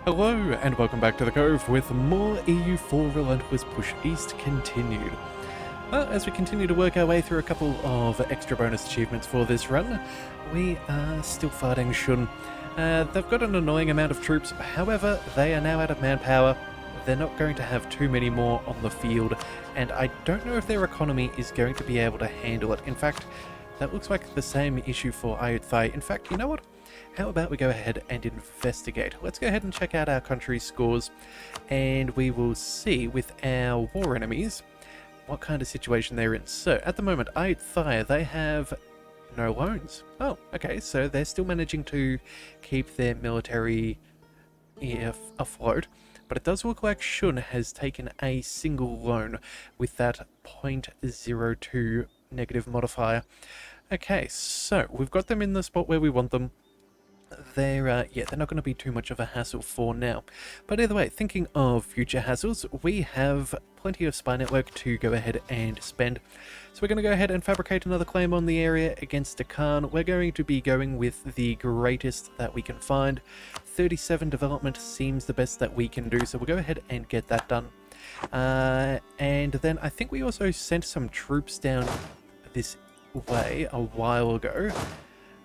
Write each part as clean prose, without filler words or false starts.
Hello and welcome back to the Cove with more EU4 Relentless Push East continued. As we continue to work our way through a couple of extra bonus achievements for this run, we are still fighting Shun. They've got an annoying amount of troops, however they are now out of manpower. They're not going to have too many more on the field, and I don't know if their economy is going to be able to handle it. In fact, that looks like the same issue for Ayutthaya. In fact, you know what? How about we go ahead and investigate? Let's go ahead and check out our country's scores, and we will see with our war enemies what kind of situation they're in. So, at the moment, Ayutthaya, they have no loans. Oh, okay, so they're still managing to keep their military afloat, but it does look like Shun has taken a single loan with that 0.02 negative modifier. Okay, so we've got them in the spot where we want them. They're not going to be too much of a hassle for now. But either way, thinking of future hassles, we have plenty of spy network to go ahead and spend. So we're going to go ahead and fabricate another claim on the area against Akan. We're going to be going with the greatest that we can find. 37 development seems the best that we can do, so we'll go ahead and get that done. And then I think we also sent some troops down this way a while ago.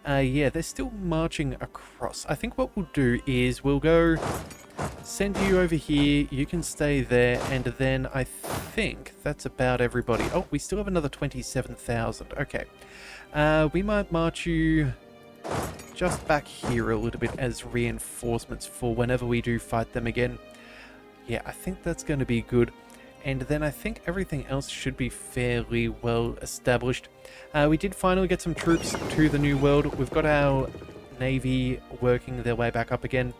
Yeah, they're still marching across. I think what we'll do is we'll go send you over here, you can stay there, and then I think that's about everybody. Oh, we still have another 27,000. Okay. We might march you just back here a little bit as reinforcements for whenever we do fight them again. Yeah, I think that's going to be good. And then I think everything else should be fairly well established. We did finally get some troops to the New World. We've got our navy working their way back up again.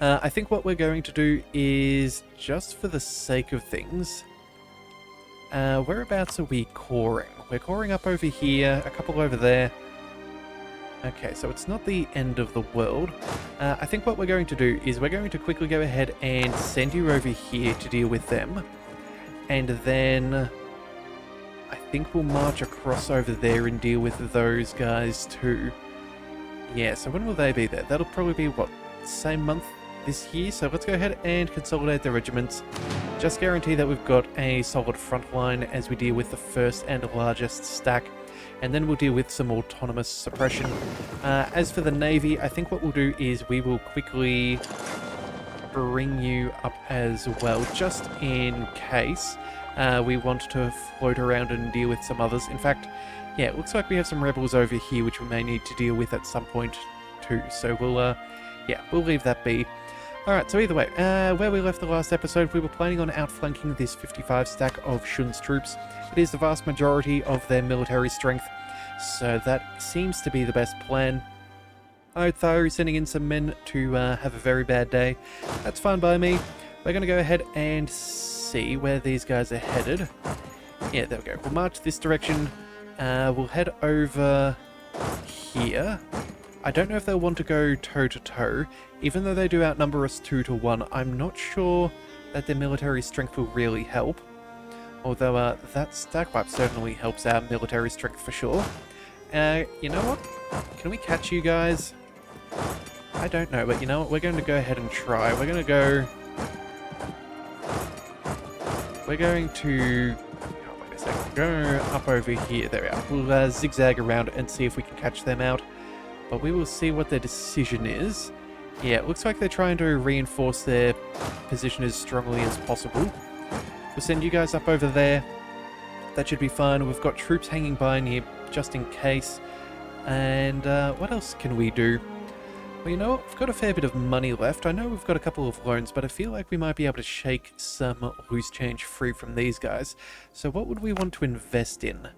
I think what we're going to do is, just for the sake of things, whereabouts are we coring? We're coring up over here, a couple over there. Okay, so it's not the end of the world. I think what we're going to do is we're going to quickly go ahead and send you over here to deal with them. And then I think we'll march across over there and deal with those guys too. Yeah, so when will they be there? That'll probably be, what, same month this year? So let's go ahead and consolidate the regiments. Just guarantee that we've got a solid front line as we deal with the first and largest stack. And then we'll deal with some autonomous suppression. As for the Navy, I think what we'll do is we will quickly bring you up as well, just in case we want to float around and deal with some others. In fact, yeah, it looks like we have some rebels over here which we may need to deal with at some point too. So we'll leave that be. Alright, so either way, where we left the last episode, we were planning on outflanking this 55 stack of Shun's troops. It is the vast majority of their military strength, so that seems to be the best plan. Ayutthaya is sending in some men to have a very bad day. That's fine by me. We're going to go ahead and see where these guys are headed. Yeah, there we go. We'll march this direction. We'll head over here. I don't know if they'll want to go toe-to-toe. Even though they do outnumber us 2-to-1, I'm not sure that their military strength will really help. Although that stack wipe certainly helps our military strength for sure. You know what? Can we catch you guys? I don't know, but you know what? We're going to go ahead and try. We're going to go... We're going to... Oh, wait a second. Go up over here. There we are. We'll zigzag around and see if we can catch them out. But we will see what their decision is. Yeah, it looks like they're trying to reinforce their position as strongly as possible. We'll send you guys up over there. That should be fine. We've got troops hanging by in here just in case. And what else can we do? Well, you know what? We've got a fair bit of money left. I know we've got a couple of loans, but I feel like we might be able to shake some loose change free from these guys. So what would we want to invest in?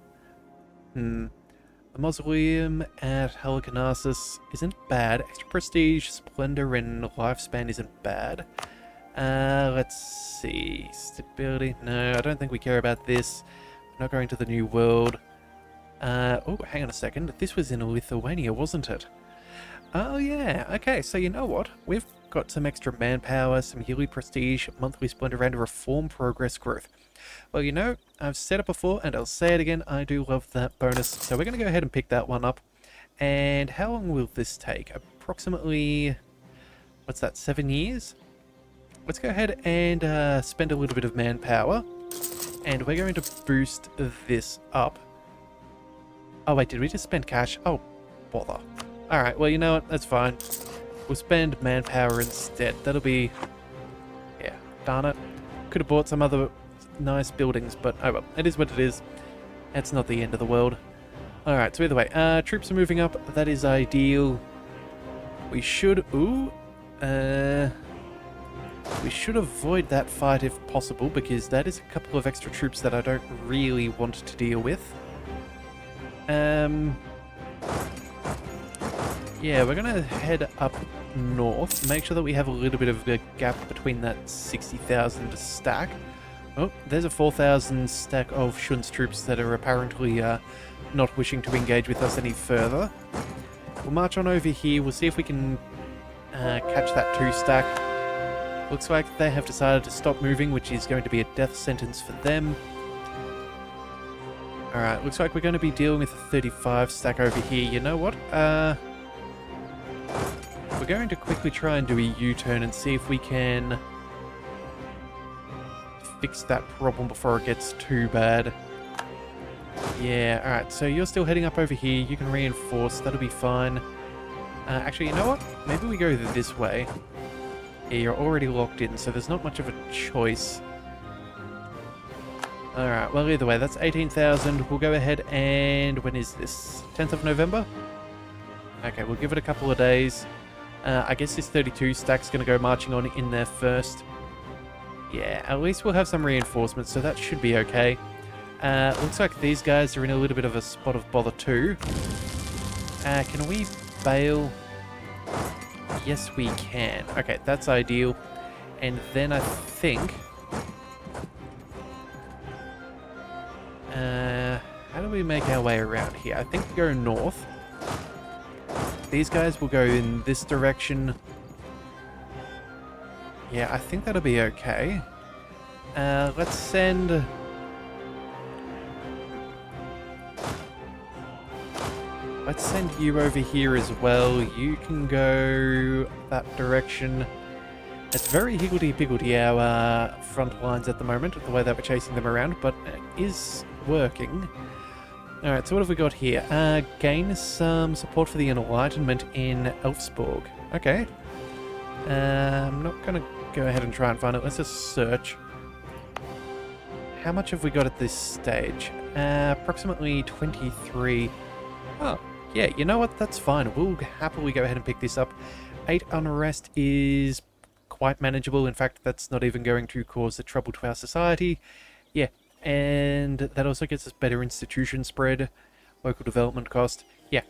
The mausoleum at Halicarnassus isn't bad. Extra prestige, splendor, and lifespan isn't bad. Let's see. Stability. No, I don't think we care about this. We're not going to the New World. Oh, hang on a second. This was in Lithuania, wasn't it? Oh, yeah. Okay, so you know what? We've got some extra manpower, some yearly prestige, monthly splendor, and reform progress growth. Well, you know, I've said it before, and I'll say it again, I do love that bonus. So we're going to go ahead and pick that one up. And how long will this take? Approximately what's that, 7 years? Let's go ahead and spend a little bit of manpower. And we're going to boost this up. Oh wait, did we just spend cash? Oh, bother. Alright, well, you know what? That's fine. We'll spend manpower instead. That'll be... yeah, darn it. Could have bought some other nice buildings, but oh well. It is what it is. That's not the end of the world. Alright, so either way, troops are moving up. That is ideal. We should... ooh. We should avoid that fight if possible, because that is a couple of extra troops that I don't really want to deal with. Yeah, we're going to head up north. Make sure that we have a little bit of a gap between that 60,000 stack. Oh, there's a 4,000 stack of Shun's troops that are apparently not wishing to engage with us any further. We'll march on over here. We'll see if we can catch that 2 stack. Looks like they have decided to stop moving, which is going to be a death sentence for them. Alright, looks like we're going to be dealing with a 35 stack over here. You know what? We're going to quickly try and do a U-turn and see if we can fix that problem before it gets too bad. Yeah, alright, so you're still heading up over here. You can reinforce, that'll be fine. Actually, you know what? Maybe we go this way. Yeah, you're already locked in, so there's not much of a choice. Alright, well, either way, that's 18,000. We'll go ahead and... when is this? 10th of November? Okay, we'll give it a couple of days. I guess this 32 stack's going to go marching on in there first. Yeah, at least we'll have some reinforcements, so that should be okay. Looks like these guys are in a little bit of a spot of bother too. Can we bail? Yes, we can. Okay, that's ideal. And then I think... how do we make our way around here? I think we go north. These guys will go in this direction. Yeah, I think that'll be okay. Let's send... let's send you over here as well. You can go that direction. It's very higgledy-piggledy, our front lines at the moment, with the way that we're chasing them around, but it is working. Alright, so what have we got here? Gain some support for the Enlightenment in Elfsborg. Okay. I'm not going to go ahead and try and find it. Let's just search. How much have we got at this stage? Approximately 23. Oh, yeah, you know what? That's fine. We'll happily go ahead and pick this up. 8 unrest is quite manageable. In fact, that's not even going to cause a trouble to our society. Yeah, and that also gets us better institution spread, local development cost. Yeah,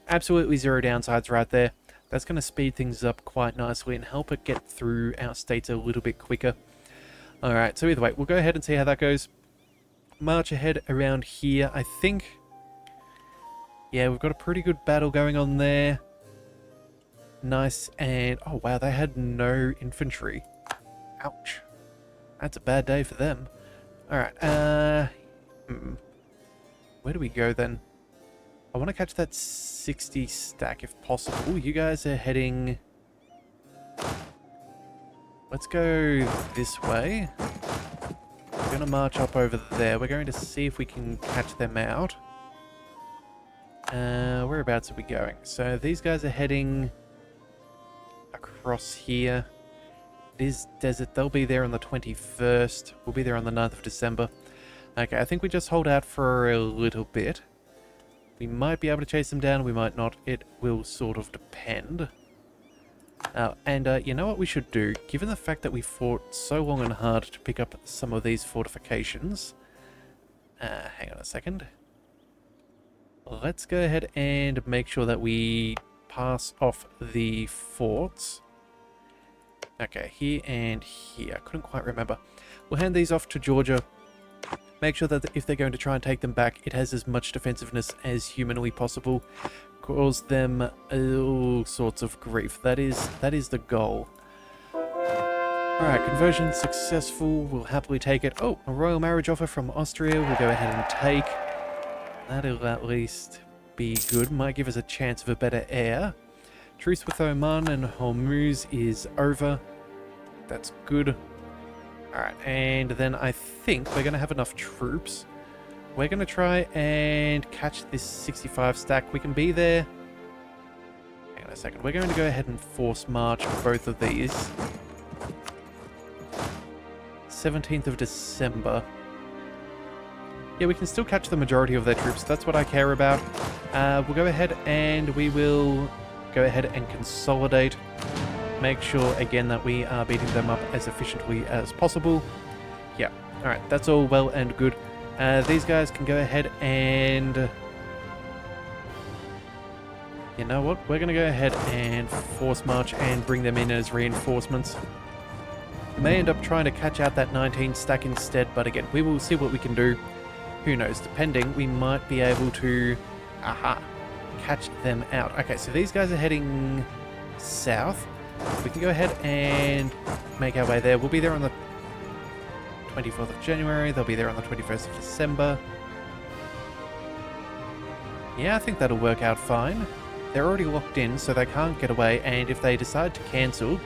absolutely zero downsides right there. That's going to speed things up quite nicely and help it get through our states a little bit quicker. Alright, so either way, we'll go ahead and see how that goes. March ahead around here, I think. Yeah, we've got a pretty good battle going on there. Nice, and... oh wow, they had no infantry. Ouch. That's a bad day for them. Alright, where do we go then? I want to catch that 60 stack if possible. You guys are heading... let's go this way. We're going to march up over there. We're going to see if we can catch them out. Whereabouts are we going? So these guys are heading across here. It is desert. They'll be there on the 21st. We'll be there on the 9th of December. Okay, I think we just hold out for a little bit. We might be able to chase them down, we might not. It will sort of depend. You know what we should do? Given the fact that we fought so long and hard to pick up some of these fortifications... hang on a second. Let's go ahead and make sure that we pass off the forts. Okay, here and here. I couldn't quite remember. We'll hand these off to Georgia. Make sure that if they're going to try and take them back, it has as much defensiveness as humanly possible. Cause them all sorts of grief. That is the goal. Alright, conversion successful. We'll happily take it. Oh, a royal marriage offer from Austria. We'll go ahead and take. That'll at least be good. Might give us a chance of a better heir. Truce with Oman and Hormuz is over. That's good. Alright, and then I think we're going to have enough troops. We're going to try and catch this 65 stack. We can be there. Hang on a second. We're going to go ahead and force march both of these. 17th of December. Yeah, we can still catch the majority of their troops. That's what I care about. We'll go ahead and we will go ahead and consolidate. Make sure, again, that we are beating them up as efficiently as possible. Yeah, alright, that's all well and good. These guys can go ahead and... You know what? We're going to go ahead and force march and bring them in as reinforcements. We may end up trying to catch out that 19 stack instead, but again, we will see what we can do. Who knows? Depending, we might be able to... catch them out. Okay, so these guys are heading south. We can go ahead and make our way there. We'll be there on the 24th of January. They'll be there on the 21st of December. Yeah, I think that'll work out fine. They're already locked in, so they can't get away, and if they decide to cancel,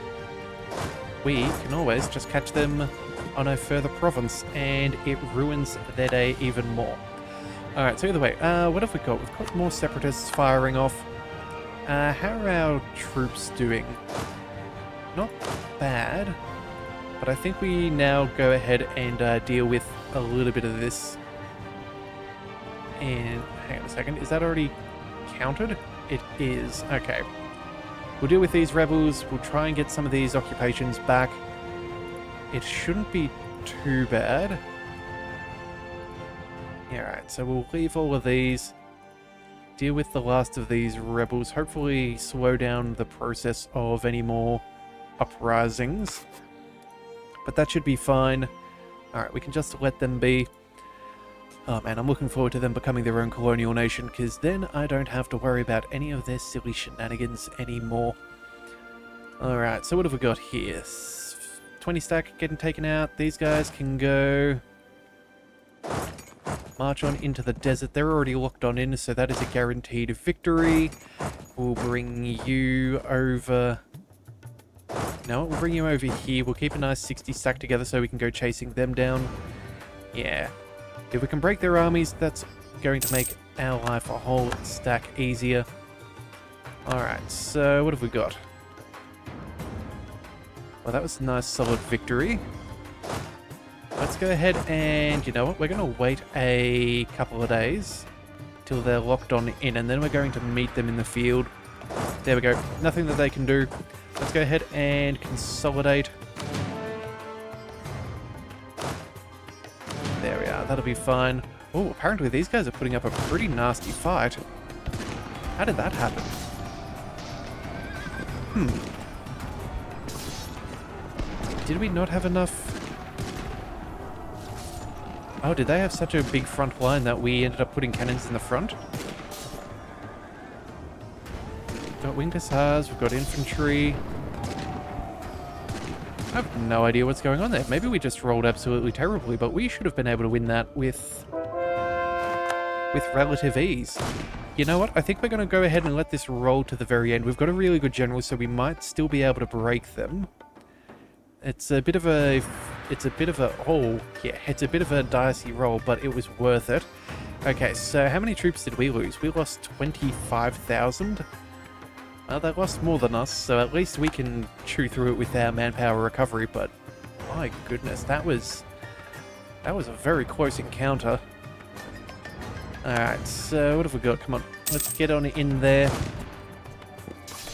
we can always just catch them on a further province, and it ruins their day even more. Alright, so either way, what have we got? We've got more separatists firing off. How are our troops doing? Not bad, but I think we now go ahead and deal with a little bit of this. And hang on a second, is that already counted? It is. Okay. We'll deal with these rebels. We'll try and get some of these occupations back. It shouldn't be too bad. Yeah, alright, so we'll leave all of these. Deal with the last of these rebels. Hopefully slow down the process of any more uprisings. But that should be fine. Alright, we can just let them be. Oh man, I'm looking forward to them becoming their own colonial nation, because then I don't have to worry about any of their silly shenanigans anymore. Alright, so what have we got here? 20 stack getting taken out. These guys can go... march on into the desert. They're already locked on in, so that is a guaranteed victory. We'll bring you over... No, we'll bring you over here. We'll keep a nice 60 stack together so we can go chasing them down. Yeah. If we can break their armies, that's going to make our life a whole stack easier. Alright, so what have we got? Well, that was a nice solid victory. Let's go ahead and, you know what, we're going to wait a couple of days till they're locked on in, and then we're going to meet them in the field. There we go. Nothing that they can do. Let's go ahead and consolidate. There we are. That'll be fine. Oh, apparently these guys are putting up a pretty nasty fight. How did that happen? Did we not have enough... Oh, did they have such a big front line that we ended up putting cannons in the front? We've got winged hussars, we've got infantry. I have no idea what's going on there. Maybe we just rolled absolutely terribly, but we should have been able to win that with relative ease. You know what? I think we're going to go ahead and let this roll to the very end. We've got a really good general, so we might still be able to break them. It's a bit of a dicey roll, but it was worth it. Okay, so how many troops did we lose? We lost 25,000. Well, they lost more than us, so at least we can chew through it with our manpower recovery, but my goodness, that was a very close encounter. Alright, so what have we got? Come on, let's get on in there.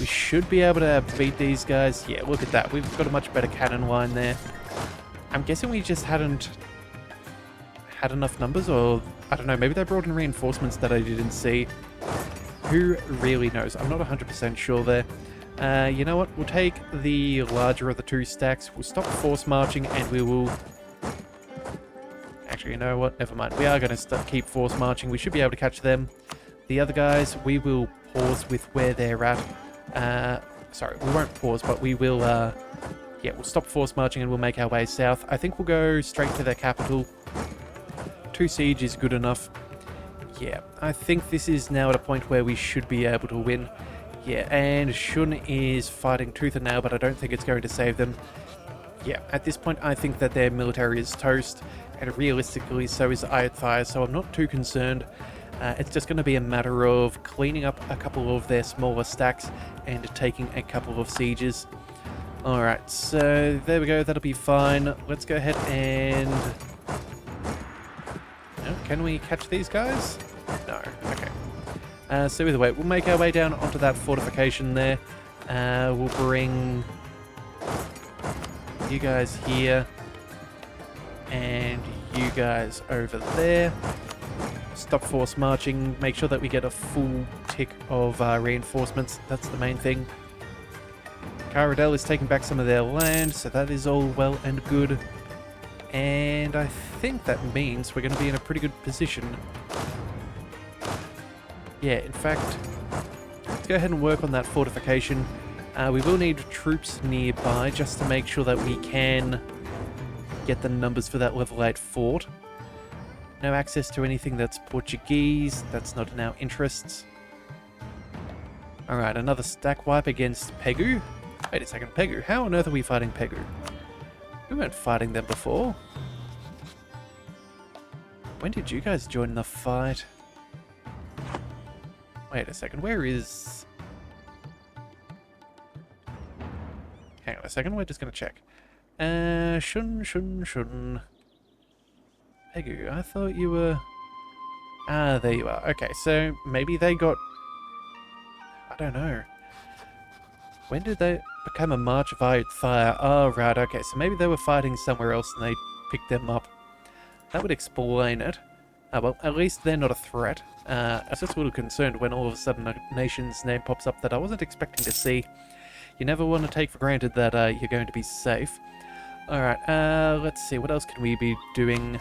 We should be able to beat these guys. Yeah, look at that. We've got a much better cannon line there. I'm guessing we just hadn't had enough numbers, or I don't know, maybe they brought in reinforcements that I didn't see. Who really knows? I'm not 100% sure there. You know what? We'll take the larger of the two stacks. We'll stop force marching, and we will... Actually, you know what? Never mind. We are going to keep force marching. We should be able to catch them. The other guys, we will pause with where they're at. Sorry, we won't pause, but we will... yeah, we'll stop force marching and we'll make our way south. I think we'll go straight to their capital. 2 siege is good enough. Yeah, I think this is now at a point where we should be able to win. Yeah, and Shun is fighting tooth and nail, but I don't think it's going to save them. Yeah, at this point, I think that their military is toast, and realistically, so is Ayutthaya, so I'm not too concerned. It's just going to be a matter of cleaning up a couple of their smaller stacks and taking a couple of sieges. Alright, so there we go, that'll be fine. Let's go ahead and... Oh, can we catch these guys? No, okay. So either way, we'll make our way down onto that fortification there. We'll bring you guys here and you guys over there. Stop force marching, make sure that we get a full tick of reinforcements. That's the main thing. Caradel is taking back some of their land, so that is all well and good. And I think that means we're going to be in a pretty good position. Yeah, in fact, let's go ahead and work on that fortification. We will need troops nearby just to make sure that we can get the numbers for that level 8 fort. No access to anything that's Portuguese. That's not in our interests. Alright, another stack wipe against Pegu. Wait a second, Pegu. How on earth are we fighting Pegu? We weren't fighting them before. When did you guys join the fight? Wait a second, where is... Hang on a second, we're just going to check. Shun. Pegu, I thought you were... Ah, there you are. Okay, so maybe they got... I don't know. When did they become a March of Ayutthaya? Oh, right, okay, so maybe they were fighting somewhere else and they picked them up. That would explain it. Well, at least they're not a threat. I was just a little concerned when all of a sudden a nation's name pops up that I wasn't expecting to see. You never want to take for granted that you're going to be safe. Alright, let's see, what else can we be doing?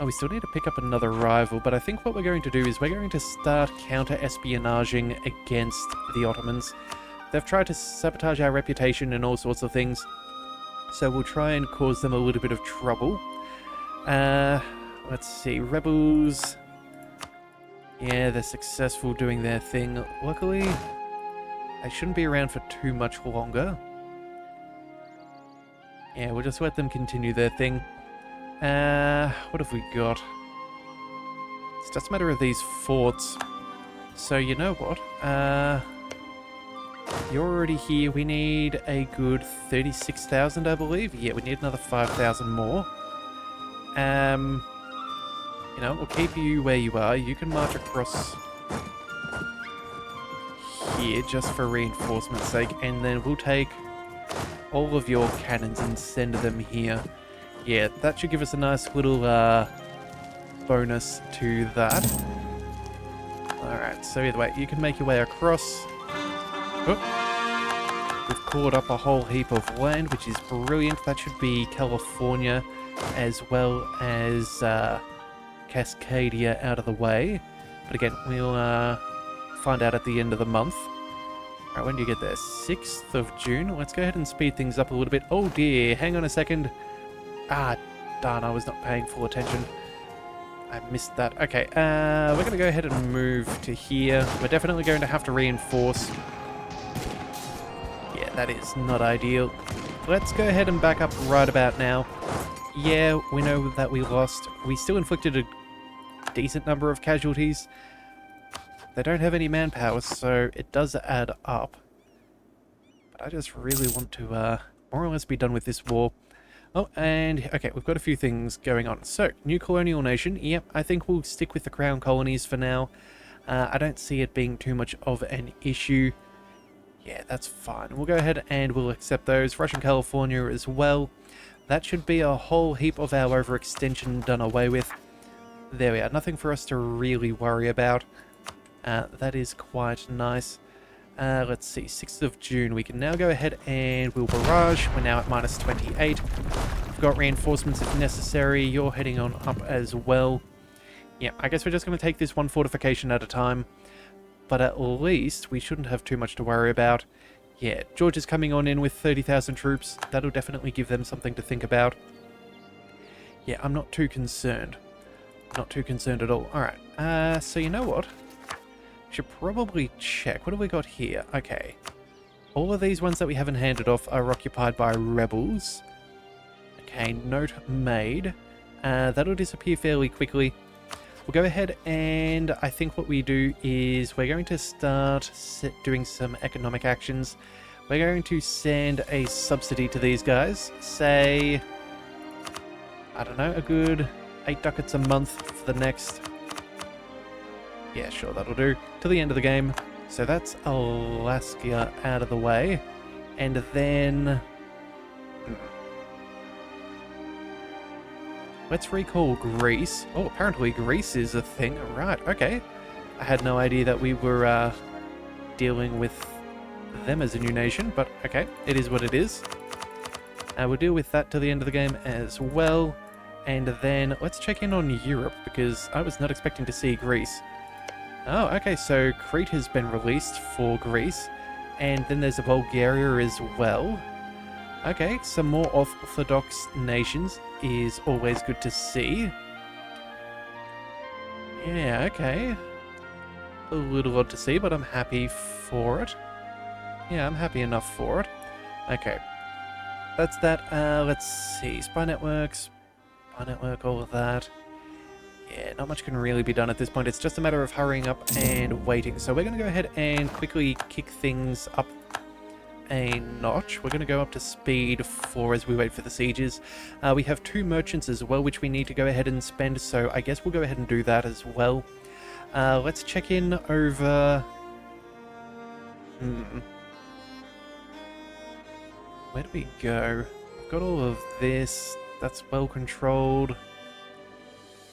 Oh, we still need to pick up another rival, but I think what we're going to do is we're going to start counter-espionaging against the Ottomans. They've tried to sabotage our reputation and all sorts of things, so we'll try and cause them a little bit of trouble. Let's see, rebels... Yeah, they're successful doing their thing. Luckily, they shouldn't be around for too much longer. Yeah, we'll just let them continue their thing. What have we got? It's just a matter of these forts. So, you know what? You're already here. We need a good 36,000, I believe. Yeah, we need another 5,000 more. You know, we'll keep you where you are. You can march across here just for reinforcement's sake, and then we'll take all of your cannons and send them here. Yeah, that should give us a nice little bonus to that. Alright, so either way, you can make your way across. Oh. We've caught up a whole heap of land, which is brilliant. That should be California as well as Cascadia out of the way. But again, we'll find out at the end of the month. Alright, when do you get there? 6th of June? Let's go ahead and speed things up a little bit. Oh dear, hang on a second. Ah, darn, I was not paying full attention. I missed that. Okay, we're going to go ahead and move to here. We're definitely going to have to reinforce. Yeah, that is not ideal. Let's go ahead and back up right about now. Yeah, we know that we lost. We still inflicted a decent number of casualties. They don't have any manpower, so it does add up. But I just really want to more or less be done with this war. Oh, and, okay, we've got a few things going on. So, new colonial nation. Yep, I think we'll stick with the crown colonies for now. I don't see it being too much of an issue. Yeah, that's fine. We'll go ahead and we'll accept those. Russian California as well. That should be a whole heap of our overextension done away with. There we are. Nothing for us to really worry about. That is quite nice. Let's see, 6th of June. We can now go ahead and we'll barrage. We're now at minus 28. We've got reinforcements if necessary. You're heading on up as well. Yeah, I guess we're just going to take this one fortification at a time. But at least we shouldn't have too much to worry about. Yeah, Georgia's coming on in with 30,000 troops. That'll definitely give them something to think about. Yeah, I'm not too concerned. Not too concerned at all. Alright, so you know what? Should probably check. What have we got here? Okay. All of these ones that we haven't handed off are occupied by rebels. Okay, note made. That'll disappear fairly quickly. We'll go ahead and I think what we do is we're going to start doing some economic actions. We're going to send a subsidy to these guys. Say, I don't know, a good 8 ducats a month for the next... Yeah, sure, that'll do. To the end of the game. So that's Alaska out of the way. And then... Let's recall Greece. Oh, apparently Greece is a thing. Right, okay. I had no idea that we were dealing with them as a new nation, but okay, it is what it is. We'll deal with that to the end of the game as well. And then let's check in on Europe, because I was not expecting to see Greece. Oh, okay, so Crete has been released for Greece. And then there's Bulgaria as well. Okay, some more orthodox nations is always good to see. Yeah, okay. A little odd to see, but I'm happy for it. Yeah, I'm happy enough for it. Okay. That's that. Let's see. Spy network, all of that. Yeah, not much can really be done at this point. It's just a matter of hurrying up and waiting. So we're going to go ahead and quickly kick things up a notch. We're going to go up to speed 4 as we wait for the sieges. We have 2 merchants as well, which we need to go ahead and spend, so I guess we'll go ahead and do that as well. Let's check in over... Where do we go? I've got all of this. That's well controlled.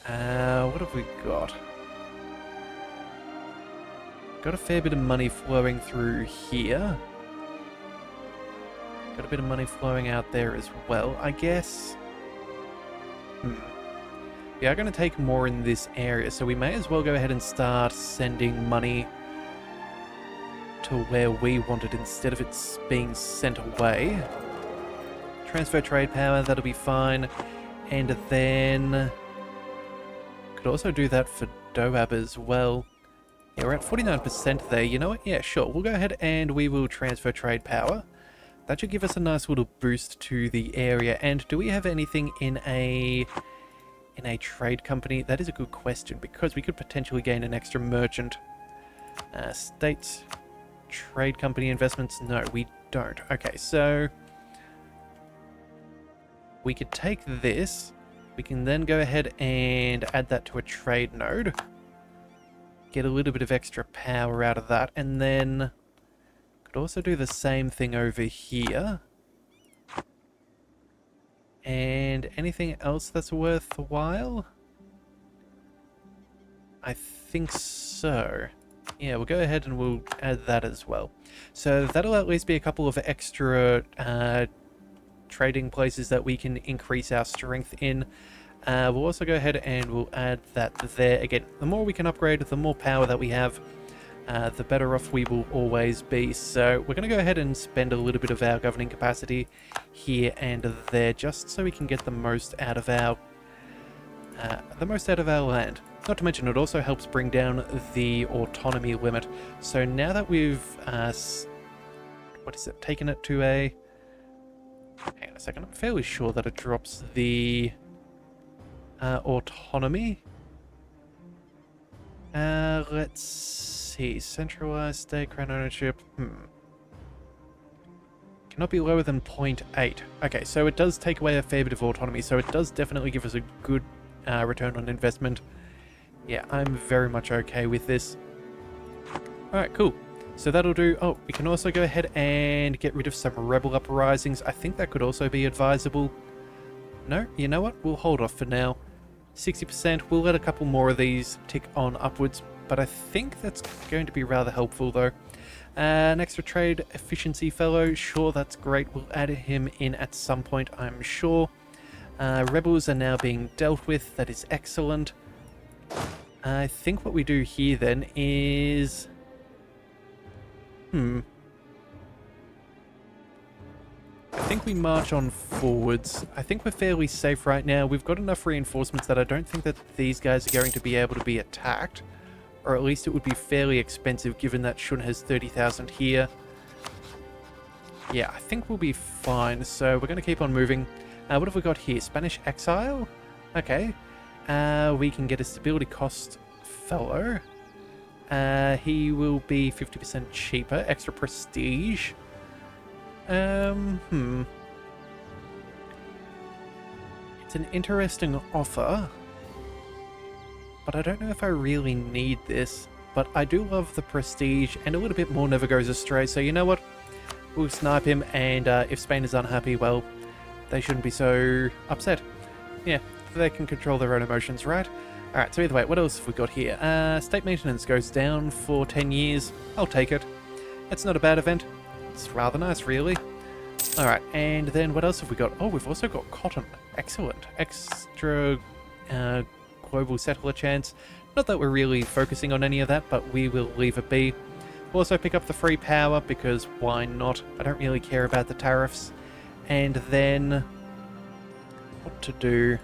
What have we got? Got a fair bit of money flowing through here. Got a bit of money flowing out there as well, I guess. We are going to take more in this area, so we may as well go ahead and start sending money to where we want it instead of it being sent away. Transfer trade power, that'll be fine. And then... could also do that for Doab as well. Yeah, we're at 49% there. You know what? Yeah, sure. We'll go ahead and we will transfer trade power. That should give us a nice little boost to the area. And do we have anything in a trade company? That is a good question, because we could potentially gain an extra merchant. States, trade company investments? No, we don't. Okay, so we could take this. We can then go ahead and add that to a trade node. Get a little bit of extra power out of that, and then could also do the same thing over here. And anything else that's worthwhile? I think so. Yeah, we'll go ahead and we'll add that as well. So that'll at least be a couple of extra trading places that we can increase our strength in. We'll also go ahead and we'll add that there. Again, the more we can upgrade, the more power that we have, the better off we will always be. So we're going to go ahead and spend a little bit of our governing capacity here and there, just so we can get the most out of our land. Not to mention, it also helps bring down the autonomy limit. So now that we've taken it to a... Hang on a second, I'm fairly sure that it drops the autonomy. Let's see, centralized state crown ownership. Cannot be lower than 0.8. Okay, so it does take away a fair bit of autonomy, so it does definitely give us a good return on investment. Yeah, I'm very much okay with this. Alright, cool. So that'll do. Oh, we can also go ahead and get rid of some rebel uprisings. I think that could also be advisable. No, you know what? We'll hold off for now. 60%. We'll let a couple more of these tick on upwards, but I think that's going to be rather helpful though. An extra trade efficiency fellow. Sure, that's great. We'll add him in at some point, I'm sure. Rebels are now being dealt with. That is excellent. I think what we do here then is... I think we march on forwards. I think we're fairly safe right now. We've got enough reinforcements that I don't think that these guys are going to be able to be attacked or at least it would be fairly expensive given that Shun has 30,000 here. Yeah, I think we'll be fine, so we're going to keep on moving. What have we got here? Spanish exile? Okay. We can get a stability cost fellow. He will be 50% cheaper. Extra prestige. It's an interesting offer, but I don't know if I really need this. But I do love the prestige, and a little bit more never goes astray, so you know what? We'll snipe him, and if Spain is unhappy, well, they shouldn't be so upset. Yeah, they can control their own emotions, right? Alright, so either way, what else have we got here? State maintenance goes down for 10 years. I'll take it. It's not a bad event. It's rather nice, really. Alright, and then what else have we got? Oh, we've also got cotton. Excellent. Extra global settler chance. Not that we're really focusing on any of that, but we will leave it be. We'll also pick up the free power, because why not? I don't really care about the tariffs. And then... what to do?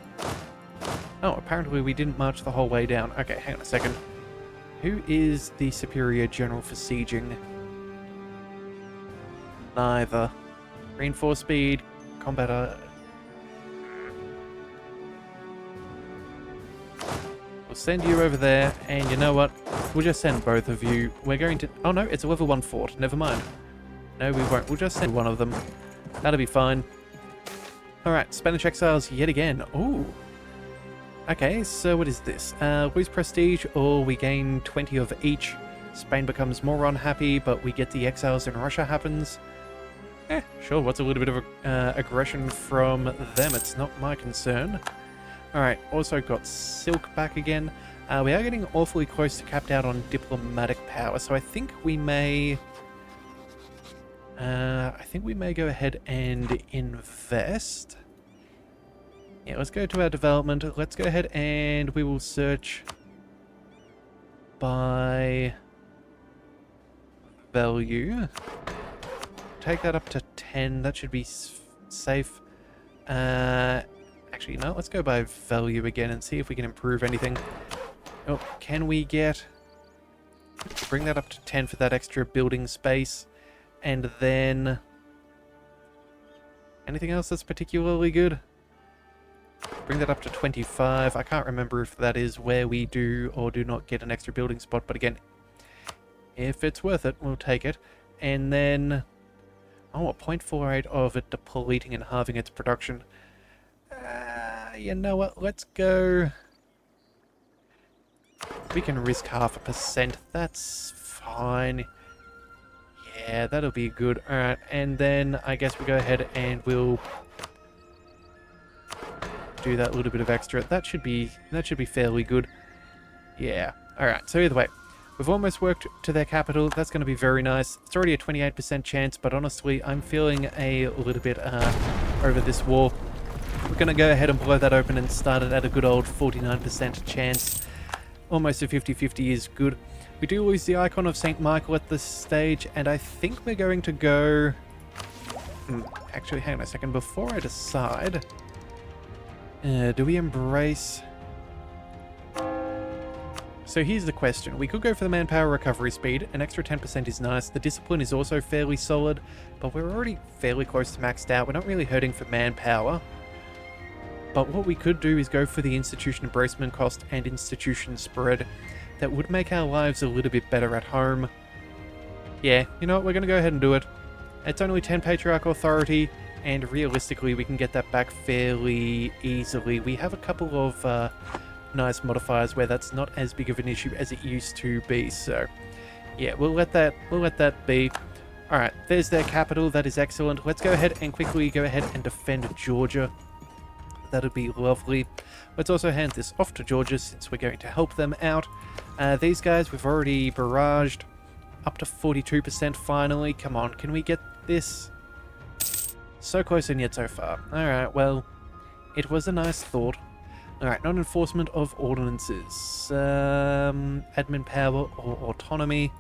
Oh, apparently we didn't march the whole way down. Okay, hang on a second. Who is the superior general for sieging? Neither. Reinforce speed, combat... We'll send you over there, and you know what? We'll just send both of you. We're going to... oh no, it's a level 1 fort. Never mind. No, we won't. We'll just send one of them. That'll be fine. Alright, Spanish exiles yet again. Ooh. Okay, so what is this? Lose prestige, or we gain 20 of each. Spain becomes more unhappy, but we get the exiles in Russia happens. Sure, what's a little bit of aggression from them? It's not my concern. Alright, also got Silk back again. We are getting awfully close to capped out on diplomatic power, so I think we may... go ahead and invest. Yeah, let's go to our development. Let's go ahead and we will search by value. Take that up to 10. That should be safe. Actually, no, let's go by value again and see if we can improve anything. Oh, can we get... bring that up to 10 for that extra building space. And then... anything else that's particularly good? Bring that up to 25. I can't remember if that is where we do or do not get an extra building spot. But again, if it's worth it, we'll take it. And then... oh, a 0.48 of it depleting and halving its production. You know what? Let's go... we can risk 0.5%. That's fine. Yeah, that'll be good. Alright, and then I guess we go ahead and we'll do that little bit of extra. That should be fairly good. Yeah. Alright, so either way, we've almost worked to their capital. That's going to be very nice. It's already a 28% chance, but honestly, I'm feeling a little bit over this war. We're going to go ahead and blow that open and start it at a good old 49% chance. Almost a 50-50 is good. We do lose the icon of St. Michael at this stage, and I think we're going to go... actually, hang on a second. Before I decide... do we embrace... so here's the question. We could go for the manpower recovery speed. An extra 10% is nice. The discipline is also fairly solid, but we're already fairly close to maxed out. We're not really hurting for manpower. But what we could do is go for the institution embracement cost and institution spread. That would make our lives a little bit better at home. Yeah, you know what? We're going to go ahead and do it. It's only 10 patriarch authority, and realistically we can get that back fairly easily. We have a couple of nice modifiers where that's not as big of an issue as it used to be. So yeah, we'll let that be. Alright, there's their capital. That is excellent. Let's go ahead and quickly go ahead and defend Georgia. That'll be lovely. Let's also hand this off to Georgia since we're going to help them out. These guys we've already barraged up to 42% finally. Come on, can we get this? So close and yet so far. Alright, well, it was a nice thought. Alright, non-enforcement of ordinances. Admin power or autonomy.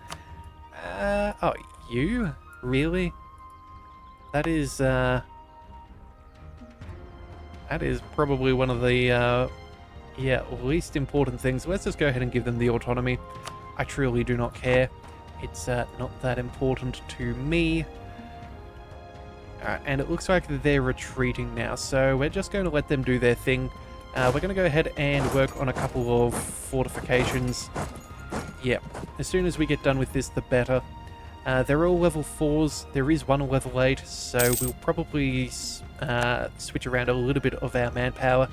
Oh, you? Really? That is probably one of the, least important things. Let's just go ahead and give them the autonomy. I truly do not care. It's not that important to me. And it looks like they're retreating now, so we're just going to let them do their thing. We're going to go ahead and work on a couple of fortifications. Yeah, as soon as we get done with this, the better. They're all level 4s. There is one level 8, so we'll probably switch around a little bit of our manpower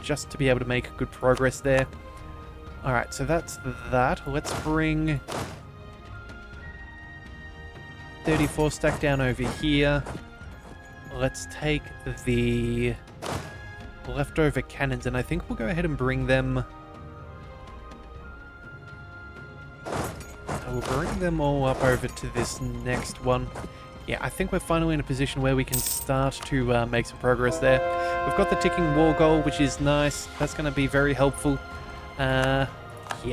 just to be able to make good progress there. Alright, so that's that. Let's bring 34 stack down over here. Let's take the leftover cannons, and I think we'll go ahead and bring them... We'll bring them all up over to this next one. Yeah, I think we're finally in a position where we can start to make some progress there. We've got the ticking war goal, which is nice. That's going to be very helpful. Yeah,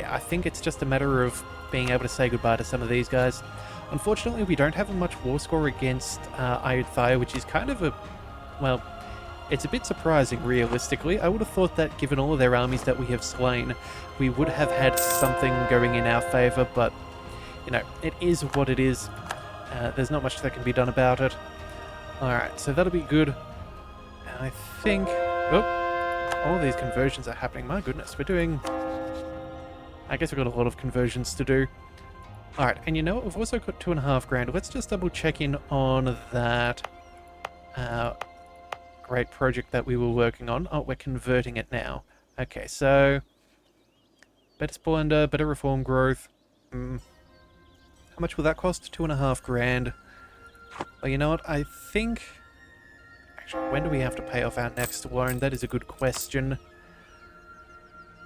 I think it's just a matter of being able to say goodbye to some of these guys. Unfortunately, we don't have a much war score against Ayutthaya, which is kind of a... Well, it's a bit surprising, realistically. I would have thought that given all of their armies that we have slain, we would have had something going in our favour, but, you know, it is what it is. There's not much that can be done about it. Alright, so that'll be good. And I think... Oh, all these conversions are happening. My goodness, we're doing... I guess we've got a lot of conversions to do. Alright, and you know what? We've also got 2.5 grand. Let's just double check in on that great project that we were working on. Oh, we're converting it now. Okay, so... Better splendor, better reform growth. How much will that cost? 2.5 grand. Well, you know what? I think... Actually, when do we have to pay off our next loan? That is a good question.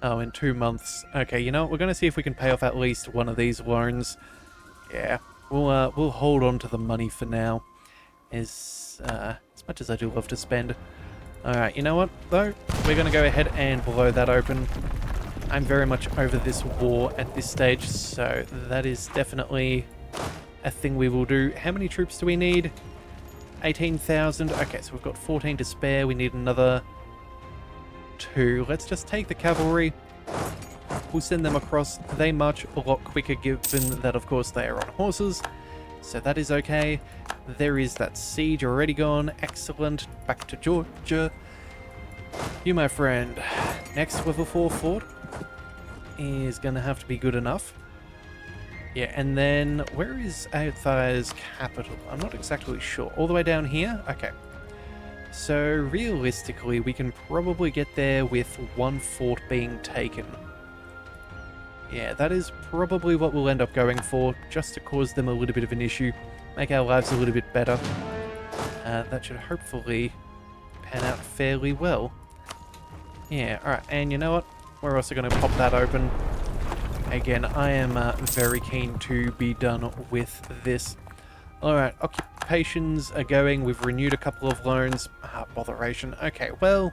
Oh, in 2 months. Okay, you know what? We're going to see if we can pay off at least one of these loans. Yeah, we'll hold on to the money for now. As much as I do love to spend. Alright, you know what, though? We're going to go ahead and blow that open. I'm very much over this war at this stage, so that is definitely a thing we will do. How many troops do we need? 18,000. Okay, so we've got 14 to spare. We need another 2. Let's just take the cavalry. We'll send them across. They march a lot quicker given that, of course, they are on horses. So that is okay. There is that siege already gone. Excellent. Back to Georgia. You, my friend. Next level 4 fort is going to have to be good enough. Yeah, and then where is Ayutthaya's capital? I'm not exactly sure. All the way down here? Okay. So realistically, we can probably get there with 1 fort being taken. Yeah, that is probably what we'll end up going for, just to cause them a little bit of an issue, make our lives a little bit better. That should hopefully pan out fairly well. Yeah, alright, and you know what? We're also going to pop that open. Again, I am very keen to be done with this. Alright, occupations are going. We've renewed a couple of loans. Botheration. Okay, well...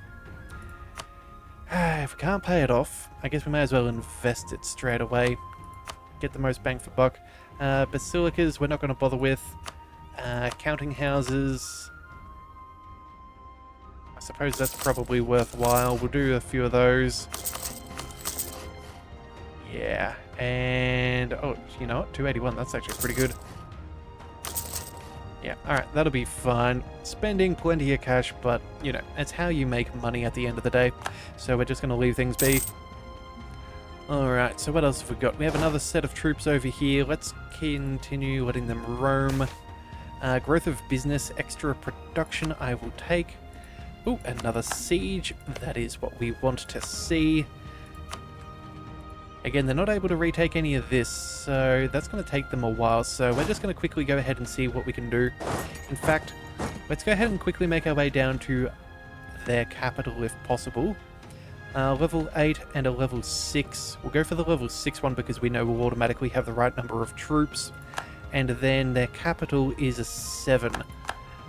if we can't pay it off, I guess we may as well invest it straight away. Get the most bang for buck. Basilicas, we're not going to bother with. Counting houses... I suppose that's probably worthwhile. We'll do a few of those. Yeah, and... Oh, you know what? 281, that's actually pretty good. Yeah, alright, that'll be fine. Spending plenty of cash, but, you know, it's how you make money at the end of the day. So we're just going to leave things be. Alright, so what else have we got? We have another set of troops over here. Let's continue letting them roam. Growth of business, extra production I will take. Ooh, another siege. That is what we want to see. Again, they're not able to retake any of this, so that's going to take them a while. So we're just going to quickly go ahead and see what we can do. In fact, let's go ahead and quickly make our way down to their capital if possible. Level 8 and a level 6. We'll go for the level 6 one because we know we'll automatically have the right number of troops. And then their capital is a 7.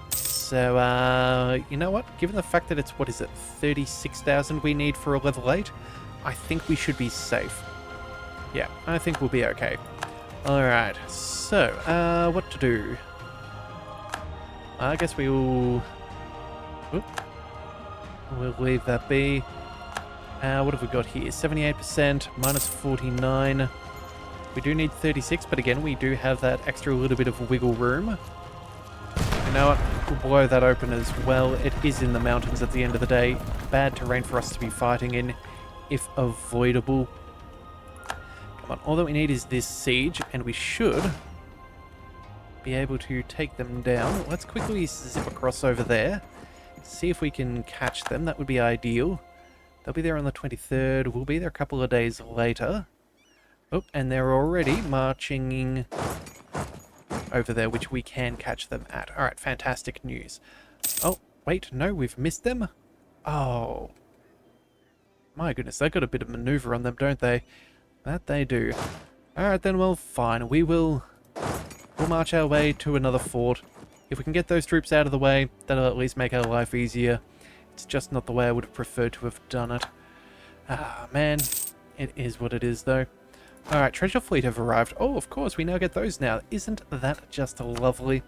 So, you know what? Given the fact that it's, 36,000 we need for a level 8, I think we should be safe. Yeah, I think we'll be okay. Alright, so, what to do? I guess we'll leave that be. What have we got here? 78%, minus 49. We do need 36, but again, we do have that extra little bit of wiggle room. You know what? We'll blow that open as well. It is in the mountains at the end of the day. Bad terrain for us to be fighting in, if avoidable. Come on, all that we need is this siege, and we should be able to take them down. Let's quickly zip across over there. See if we can catch them. That would be ideal. They'll be there on the 23rd. We'll be there a couple of days later. Oh, and they're already marching over there, which we can catch them at. Alright, fantastic news. Oh, wait, no, we've missed them? Oh. My goodness, they've got a bit of maneuver on them, don't they? That they do. Alright then, well, fine. We'll march our way to another fort. If we can get those troops out of the way, that'll at least make our life easier. It's just not the way I would have preferred to have done it. Ah, man. It is what it is, though. Alright, treasure fleet have arrived. Oh, of course, we now get those now. Isn't that just lovely?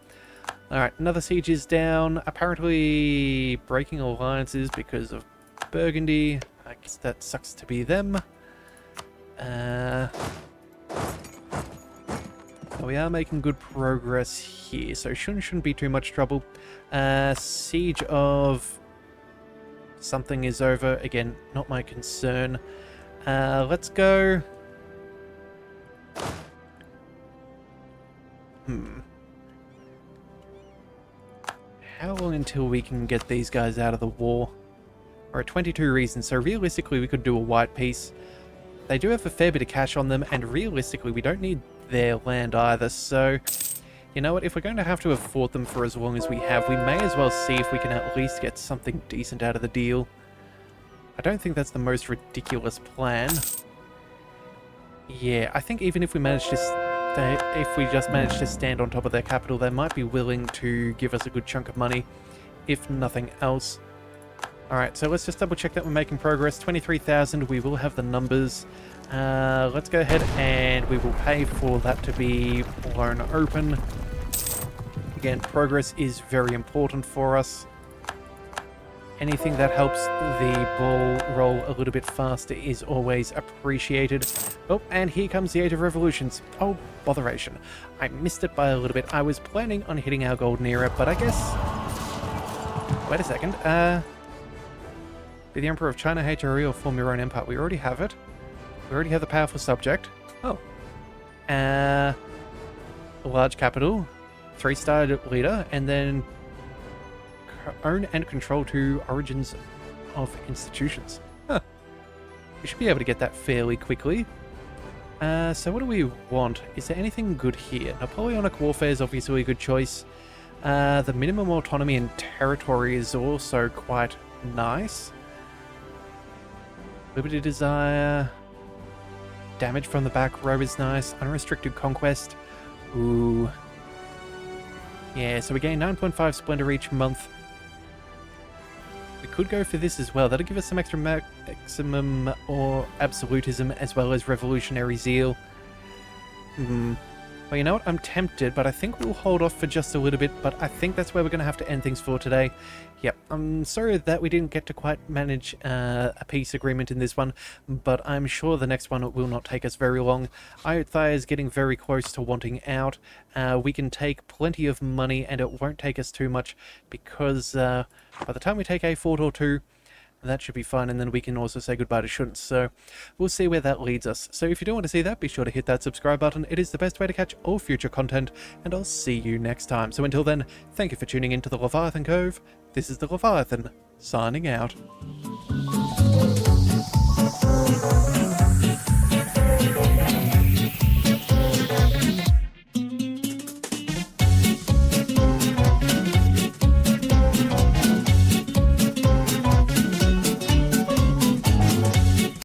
Alright, another siege is down. Apparently breaking alliances because of Burgundy. I guess that sucks to be them. We are making good progress here, so shouldn't be too much trouble. Siege of something is over. Again, not my concern. Let's go. How long until we can get these guys out of the war? We're at 22 reasons, so realistically we could do a white peace. They do have a fair bit of cash on them, and realistically we don't need their land either, so you know what, if we're going to have to have fought them for as long as we have, we may as well see if we can at least get something decent out of the deal. I don't think that's the most ridiculous plan. Yeah, I think even if we manage to if we just manage to stand on top of their capital, they might be willing to give us a good chunk of money, if nothing else. Alright, so let's just double check that we're making progress. 23,000, we will have the numbers. Let's go ahead and we will pay for that to be blown open. Again, progress is very important for us. Anything that helps the ball roll a little bit faster is always appreciated. Oh, and here comes the Age of Revolutions. Oh, botheration. I missed it by a little bit. I was planning on hitting our golden era, but I guess... Wait a second. Be the Emperor of China, HRE, or form your own empire. We already have it. We already have the powerful subject. Oh. A large capital, 3-star leader, and then own and control 2 origins of institutions. Huh. We should be able to get that fairly quickly. So what do we want? Is there anything good here? Napoleonic warfare is obviously a good choice. The minimum autonomy and territory is also quite nice. Liberty desire. Damage from the back row is nice. Unrestricted conquest. Ooh. Yeah, so we gain 9.5 splendor each month. We could go for this as well. That'll give us some extra maximum or absolutism as well as revolutionary zeal. Well, you know what? I'm tempted, but I think we'll hold off for just a little bit, but I think that's where we're going to have to end things for today. Yep, I'm sorry that we didn't get to quite manage a peace agreement in this one, but I'm sure the next one will not take us very long. Iothai is getting very close to wanting out. We can take plenty of money, and it won't take us too much, because by the time we take a fort or two, that should be fine, and then we can also say goodbye to shouldn't, so we'll see where that leads us. So if you do want to see that, be sure to hit that subscribe button. It is the best way to catch all future content, and I'll see you next time. So until then, thank you for tuning in to the Leviathan Cove. This is the Leviathan, signing out.